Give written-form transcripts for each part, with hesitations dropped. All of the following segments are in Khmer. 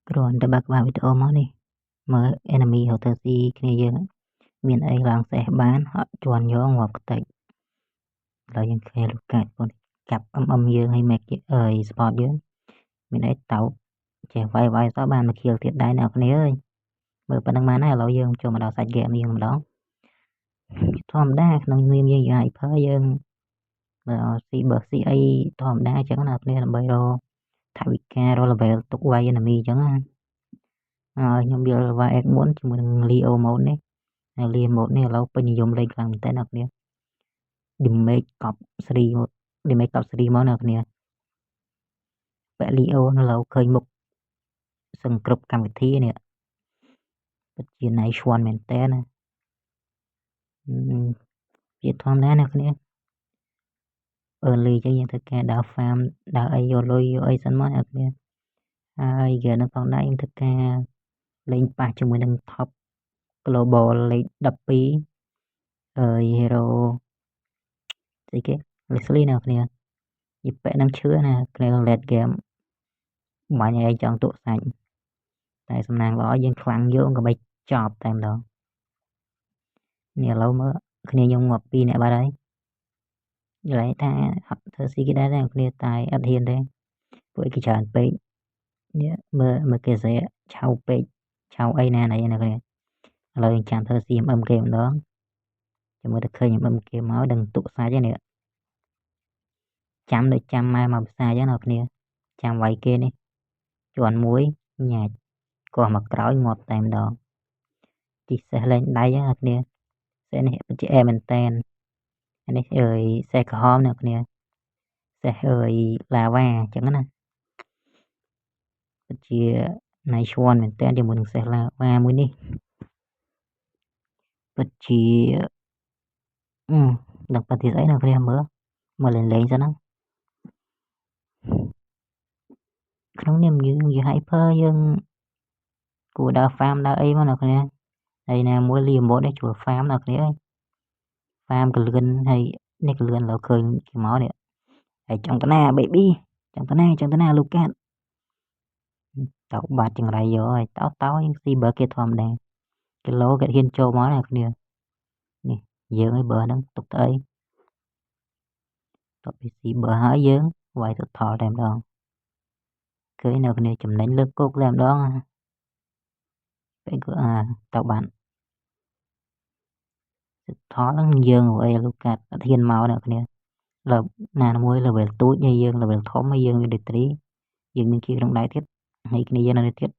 គ្រាន់តែបើកវីដេអូមកនេះមើល enemy ហៅទៅស៊ីគ្នាយើងមានអីឡើងសេះបានហត់ជន់យកងាប់ខ្ទេចឥឡូវយើងឃើញលូកាចបងចាប់ យើងឲ្យ make អើយ spot យើងមានអីតោចេះវាយទៅបានមួយ kill ទៀតដែរអ្នកគ្នាអើយមើលប៉ុណ្្នឹងបានហើយឥឡូវយើងចូលមកដល់សាច់ game យើងម្ដងធម្មតាក្នុងនាមយើងជា hyper យើងមើលស៊ីបើស៊ីអីធម្មតាអញ្ចឹងណាគ្នាដើម្បីរកថវិការរក level ទុកវាយ enemy អញ្ចឹងណាហើយខ្ញុំយក Lava Egg មុនជាមួយនឹង Leo mode នេះហើយ Leo mode នេះឥឡូវពេញនិយមលេងខ្លាំងមែនតើអ្នកគ្នា damage កប់ស្រីមក damage កប់ស្រីមកអ្នកគ្នាពាក់ Leo នៅលើឃើញមុខសឹងគ្រប់កម្មវិធីនេះពិតជា nice one មែនតើណាវាធម្មតាអ្នកគ្នា early អញ្ចឹងយើងធ្វើការដើរ farm ដើរអីយកលុយយកអីសិនមកអ្នកគ្នាហើយគេនឹងផងដែរយើងធ្វើការលេងប៉ះជាមួយនឹង top global លេខ12hero ស្អីគេ Leslie អ្នកគ្នាយីប៉ែនឹងឈឿណាគ្នា late game បាញ់ឲ្យចង់ទុកសាច់តែសំណាងល្អយើងខ្លាំងយកក៏បីចប់តែម្ដងនេះឥឡូវមើលគ្នាខ្ញុំងាប់2នាក់បាត់ហើយនិយាយថាអត់ធ្វើស៊ីគេដែរតែគ្នាតែអត់ហ៊ានទេពួកគេច្រើនពេកនេះមើលគេស្អីឆៅពេកឆៅអីណាណៃណាគ្នាឥឡូវយើងចាំធ្វើស៊ីគេម្ដងចាំមើលទៅឃើញគេមកដឹងទុកសាច់ហ្នឹងនេះចាំដូចចាំម៉ែមកផ្សារអញ្ចឹងណាគ្នាចាំវាយគេនេះជាន់មួយញ៉ាច់កោះមកក្រោយងាប់តែម្ដងទីសេះលេងដៃហ្នឹងគ្នាសេះនេះពិតជាអែមែនតែននេះសេះក្រហមអ្នកគ្នាសេះឡាវ៉ាអញ្ចឹងណាពិតជា nice one មែនតែនជាមួយនឹងសេះឡាវ៉ាមួយនេះពិតជាដឹងប៉ាទីស្អីអ្នកគ្នាមើលលេងសិនណាក្នុងនាមយើងជា hyper យើងគួរដើរ farm ដើរអីមកអ្នកគ្នាហើយណាមួយលីម៉ូតនេះជួយ farm អ្នកគ្នាអើយ farm កលឿនហើយនេះកលឿនឥឡូវឃើញគេមកនេះហើយចង់តាណា baby ចង់តាណាលូកាតតោបាត់ចង្រៃយកហើយតោយើងស៊ីបើគេធម្មតាគីឡូគេហ៊ានចូលមកអ្នកគ្នានេះយើងឲ្យបើហ្នឹងទុកទៅអីតោពីស៊ីបើហើយយើងវាយទៅថលតែម្ដងឃើញអ្នកគ្នាចំណេញលើកគោកតែម្ដងពេលក៏តោបានថលហ្នឹងយើងអីលូកាតអត់ហ៊ានមកអ្នកគ្នាលើណាមួយ level ទូចហើយយើង level ធំហើយយើងមាន D3 យើងមានគីក្នុងដៃទៀតហើយគ្នាយើងនៅទៀត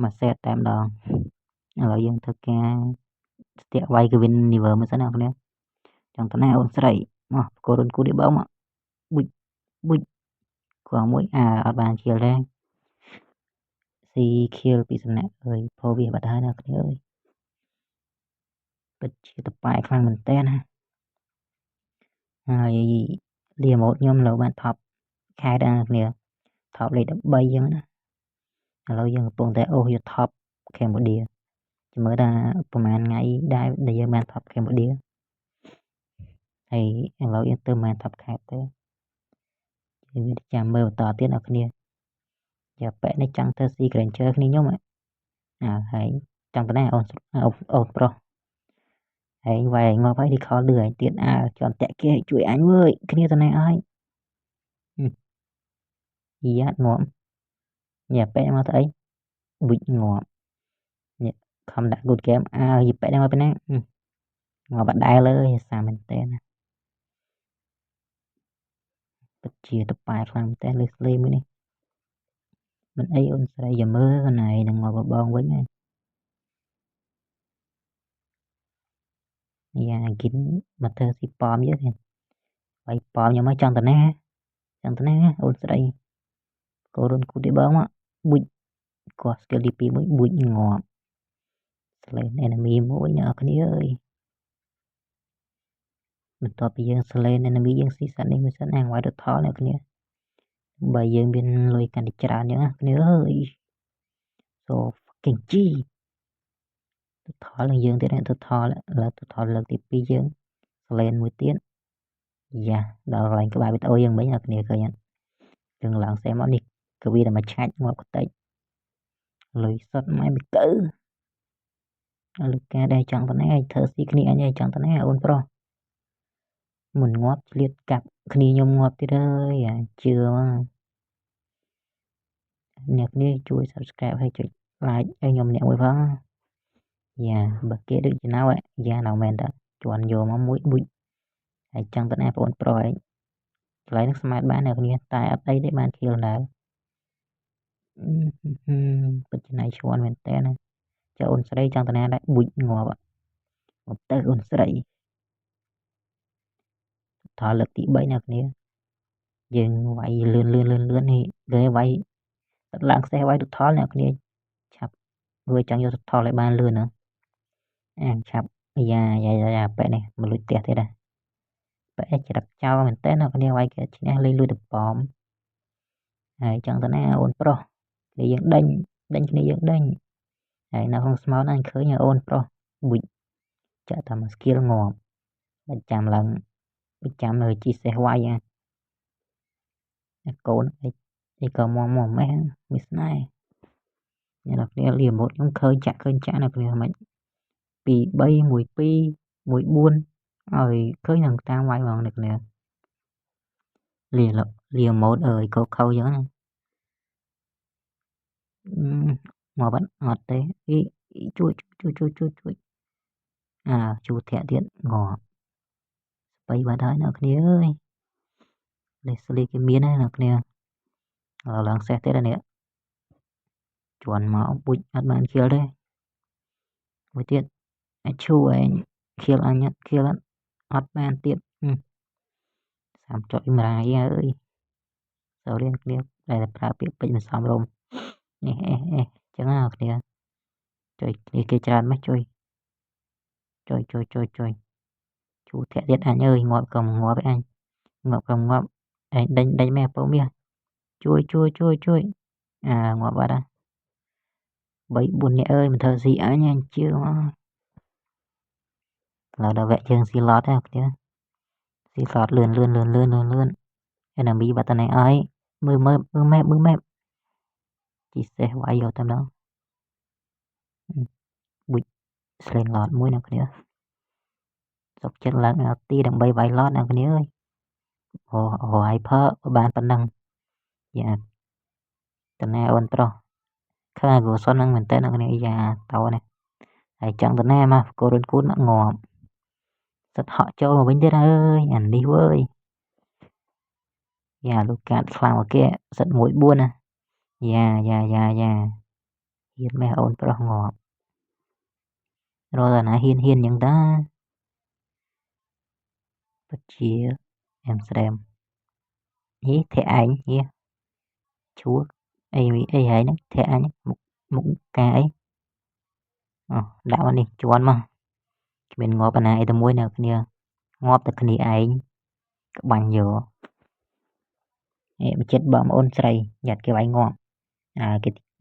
មកសេតតែម្ដងឥឡូវយើងធ្វើការស្ទាក់វាយគេ win nivel មួយសិនអ្នកគ្នាចង់តាណាអូនស្រីមកកូរុនគូនេះបើមកបុចគ្រាន់មួយអត់បានគៀលទេស៊ីគៀលពីសំណាក់អើយផោវាបាត់ហើយអ្នកគ្នាអើយពិតជាតប៉ែខ្លាំងមែនតើណាហើយលីម៉ូតខ្ញុំលើបានថប់ខែដែរអ្នកគ្នាថប់លេខ13អញ្ចឹងណាឥឡូវយើងកំពុងតែអូសយកថប់កម្ពុជាចាំមើលថាប្រហែលថ្ងៃដែរដែលយើងបានថប់កម្ពុជាហើយឥឡូវយើងទៅបានថប់ខេត្តទេយើងចាំមើលបន្តទៀតអ្នកគ្នាយ៉ាប៉ែនេះចង់ធ្វើ C Granger គ្នាខ្ញុំហើយចង់តាណាអូនប្រុសហើយវាយងាប់ហើយđi call លឺឯងទៀតជាន់តាក់គេជួយអញវើយគ្នាតាណាអើយយ៉ាងាប់យ៉ាប៉ែមកទៅអីវិចងាប់នេះខំដាក់ good game យីប៉ែមកពីណាងាប់បាត់ដែរលើសាមែនតើណាពិតជាតប៉ែខ្លាំងមែនតើលេសលេមួយនេះមិនអីអូនស្រីយ៉ាមើលកណៃនឹងងាប់បងវិញហើយយ៉ាគិនមកធ្វើស៊ីប៉មយើហើយប៉មខ្ញុំមកចង់តាណាអូនស្រីកូរុនគូទីបងមកបុចគាត់ skill ទី2មួយបុចងាប់ស្លេន enemy មួយអ្នកគ្នាអើយបន្ទាប់ពីយើង slay enemy យើងស៊ីសត្វនេះមួយសិនវាយទៅថលអ្នកគ្នាបើយើងមានលុយកាន់តែច្រើនអញ្ចឹងណាគ្នាអើយ so fucking G ទៅថលនឹងយើងទៀតទៅថលលើកទី2យើង slay មួយទៀតយ៉ាដល់កន្លែងក្បាលវីដេអូយើងមិញអ្នកគ្នាឃើញអត់យើងឡើងសេមកនេះ កវីតែមកឆាច់ងាប់ខ្ទេចលុយសុទ្ធម៉ែមិនកើលោកការដែរចង់ទៅណាឲ្យធ្វើស៊ីគ្នាអញឲ្យចង់ទៅណាអូនប្រុសមុនងាប់ឆ្លៀតកាប់គ្នាខ្ញុំងាប់ទៀតអើយអាជឿមកអ្នកនេះជួយ subscribe ឲ្យចុច like ឲ្យខ្ញុំម្នាក់មួយផងយ៉ាបើគេដូចជាណៅយ៉ាណៅមែនតើជន់យកមកមួយបុចហើយចង់ទៅណាបងប្រុសឯងកន្លែងនេះស្មាតបានអ្នកគ្នាតែអត់អីទេបានខៀលដែរពិតជាណៃឈួនមែនតើណាចាអូនស្រីចង់ទៅណាដែរបុចងាប់មកទៅអូនស្រីថតលើកទី3អ្នកគ្នាយើងវាយលឿននេះគេវាយឡើងខ្សែវាយទៅថតអ្នកគ្នាឆាប់រួចចង់យកទៅថតឲ្យបានលឿនណាឆាប់យ៉ាប៉ែនេះមកលួចផ្ទះទៀតដែរប៉ែច្រឹកចោលមែនតើអ្នកគ្នាវាយគេឈ្នះលេងលួចទៅប៉មហើយចង់ទៅណាអូនប្រុសគ្នាយើងដេញគ្នាយើងដេញហើយនៅក្នុងស្មោតអញឃើញអូនប្រុសបុចចាក់តាម skill ងាប់បាច់ចាំឡើងបាច់ចាំនៅជីសេះវាយអាកូនអីក៏មកម៉េះមានស្នេហ៍អ្នកគ្នាលីម៉ូតខ្ញុំឃើញចាក់អ្នកគ្នាមិន2 3 1 2 1 4ឲ្យឃើញនឹងតាមវាយហ្មងអ្នកគ្នាលីម៉ូតអើយកោខៅចឹងណាមកបាត់អត់ទេជួយជួធាក់ទៀតងាប់ស្បៃបាត់ហើយអ្នកគ្នាអើយលេសលីគេមានហើយអ្នកគ្នាឡើងសេះទៀតនេះជន់មកបុចអត់បានខៀលទេមួយទៀតអាចឈូឯងខៀលអញខៀលអត់បានទៀត30ចុចម្រាយអើយសូរៀនគ្នាតែប្រើពាក្យពេចន៍មិនសមរម្យនេះចឹងណាគ្នាជួយគ្នាគេច្រើនមកជួយជូធាក់ទៀតអញអើយងាប់ក៏ងាប់អញងាប់ក៏ងាប់ឯងដេញមែពៅមាសជួយងាប់បាត់ហ่ะ3 4នាក់អើយមិនធ្វើស៊ីអញជឿមកឡើយដល់វគ្គយើងស៊ីឡតហ្នឹងគ្នាស៊ីឡតលឿនenemy បាត់តែណែអើយមើល map ជីសេះវាយយកតែម្ដងបុចស្លេនឡតមួយអ្នកគ្នាសុកចិត្តឡើងអាទីដើម្បីវាយឡតអ្នកគ្នាអើយហើយផើបានប៉ុណ្ណឹងយ៉ាតណាអូនប្រុសខ្លាគូសុនហ្នឹងមែនតើអ្នកគ្នាយ៉ាតោនេះហើយចង់តណាមកកូនគូនងាប់សិតហក់ចូលមកវិញទៀតអើយអានេះវើយយ៉ាលោកកាត់ខ្លាំងមកគេសិត1 4ណាយ៉ាហ៊ានម៉ែអូនប្រុសងាប់រកតែណាហ៊ានយ៉ាងតាពិតជាអែមស្រែមធាក់អញឈួរអីហើយហ្នឹងធាក់អញមុខកាអីដាក់មកនេះជន់មកគ្មានងាប់ណាអីតែមួយនៅគ្នាងាប់តែគ្នាឯងក្បាញ់យកមកចិត្តបងអូនស្រីយ៉ាត់គេវាយងាប់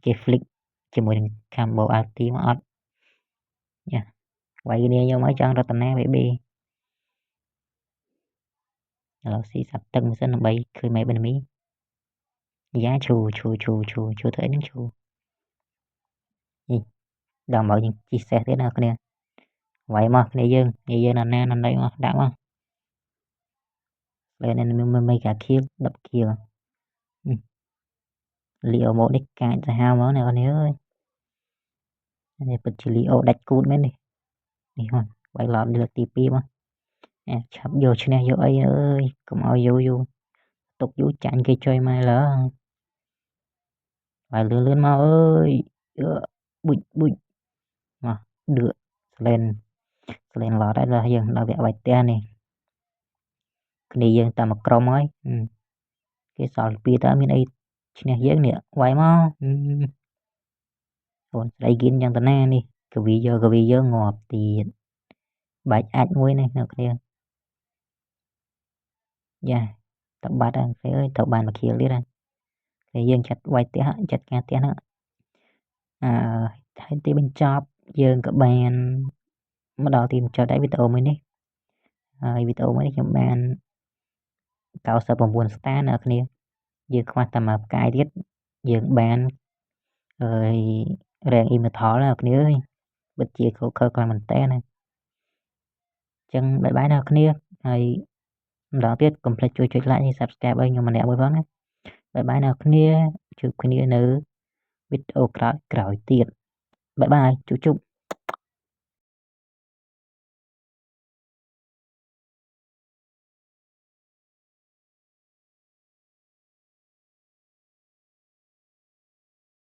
គេ flick ជាមួយនឹង combo ulti មកអត់យ៉ាវាយគ្នាយកមកចង់រតនា BB ឥឡូវស៊ីសាប់ទឹកមួយសិនដើម្បីឃើញ map enemy យ៉ាឈូទៅអីនឹងឈូដល់មកយើងជីសេះទៀតណាគ្នាវាយមកគ្នាយើងណាណៃមកដាក់មកលេនមិនកាខៀល10ខៀលលីអូម៉ូនេះកាចសាហាវមកអ្នកគ្នាអើយនេះពិតជាលីអូដាច់គូតមែននេះហ្នឹងវាយឡតលើកទី2មកឆាប់យកឈ្នះយកអីអើយកុំឲ្យយូរទុកយូរចាញ់គេជួយមកឡើវាយលឿនមកអើយបុចមកដឺស្លេនឡតហើយយើងដល់វគ្គវាយផ្ទះនេះគ្នាយើងតែមួយក្រុមហើយគេសល់2តើមានអីឈ្នះយើងនេះវាយមកអូនស្រីគិនយ៉ាងតាណានេះកវីយើងងាប់ទៀតបាច់អាចមួយនេះអ្នកគ្នាយ៉ាតបាត់អើយទៅបានមកខៀលទៀតហើយយើងចាត់វាយផ្ទះចាត់ការផ្ទះហ្នឹងហើយទីបញ្ចប់យើងក៏បានមកដល់ទីបញ្ចប់ដែរវីដេអូមួយនេះហើយវីដេអូមួយនេះខ្ញុំបាន99 star អ្នកគ្នាយើងខ្វះតែមួយផ្កាយទៀត យើងបានrank immortal ណាអ្នកគ្នាអើយពិតជាខុសខ្លាំងមែនតើណាចឹងបាយបាយអ្នកគ្នាហើយម្ដងទៀតកុំភ្លេចជួយចុច like និង subscribe ឲ្យខ្ញុំម្នាក់មួយផងណាបាយបាយអ្នកគ្នាជួបគ្នានៅវីដេអូក្រោយទៀតបាយបាយជូប